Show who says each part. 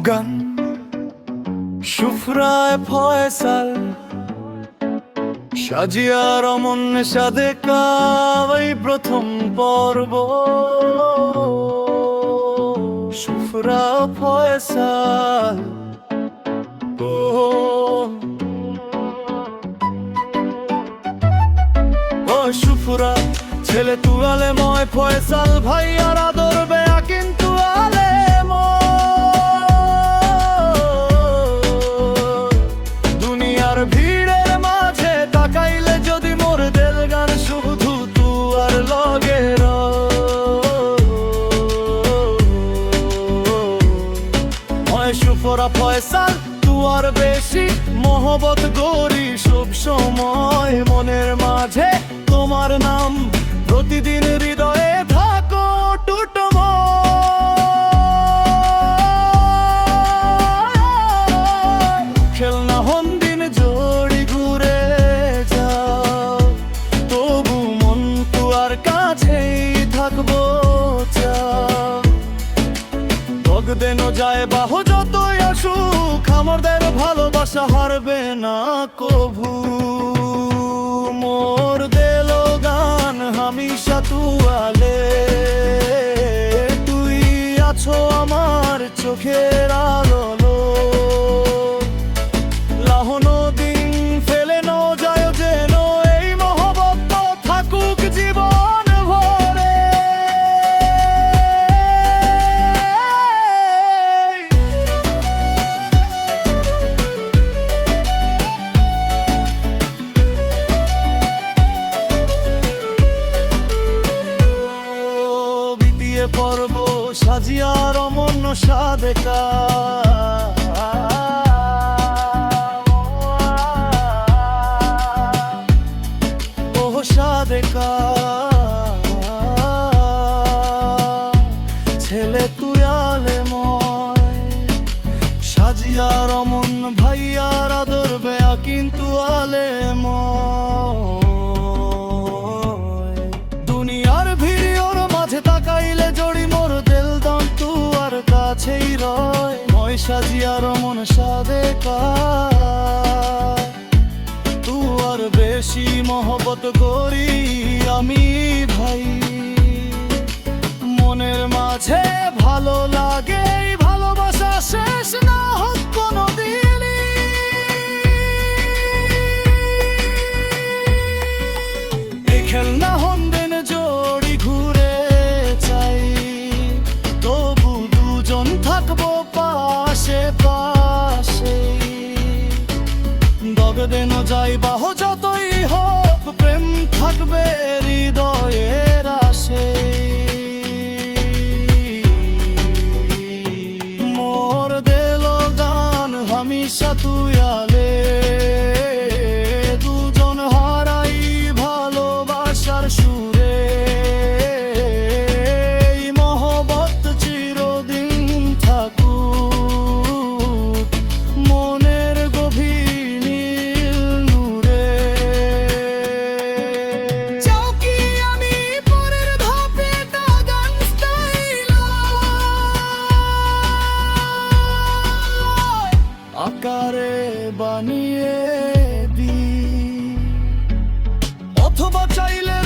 Speaker 1: গান সুফরায় ফয়সাল সাজিয়া রমন সাদেকা এই প্রথম পর্ব সুফরা ফয়সাল ও সুফরা ছেলে তু আলে ময় ফয়সাল ভাইয়ার আদর বেয়া কিন্তু আলে দুনিয়ার ভিড়ের মাঝে তাকাইলে যদি মোর দেল গান শুধু তু আর লগে ময় সুফরা ফয়সাল তু আর বেশি মহব্বত করি সব সময় মনের মাঝে তোমার নাম প্রতিদিন হৃদয়ে থাকো টুটম খেলনা হন্দিন জড়ি ঘুরে যাও তবু মন তুয়ার কাছেই থাকবো দেন যায় বাহ যতই আসুক আমাদের ভালোবাসা হারবে না কভু মোর দেল গান হামেশা তুয়ালে তুই আছো আমার চোখের আলো লাহনো দিন ফেলে ন যায় যেন এই মহব্বত থাকুক জীবন ভরে পর্ব সাজিয়া রমন সাদেকা ও সাদেকা ছেলে তুই আলে ময় সাজিয়া রমন ভাইয়ার আদর বেয়া কিন্তু আলে দুনিয়ার ভিড় মাঝে তাকাইলে জড়ি মোর দেল দাম তু আর কাছেই রয় ময় সাজিয়া রমন সাদেকা তু আর বেশি মহব্বত করি আমি ভাই মনের মাঝে ভালো লাগে ভালোবাসা শেষ না হোক কোনো দিনই এই খেলনা হন্দেন জড়ি ঘুরে চাই তবু দুজন থাকবো পাশে পাশে দগদেন যাই বাহ যতই হোক প্রেম থাকবে হৃদয়ের আসে মোর দেল গান হামেশা তুই আলে দুজন হারাই ভালোবাসার সুরে মহব্বত চিরদিন থাকুক মনের গভীর নীল নূরে চাও কি আমি পরের ধাপে গান স্টাইল আকারে বানিয়ে দি অথবা চাইলে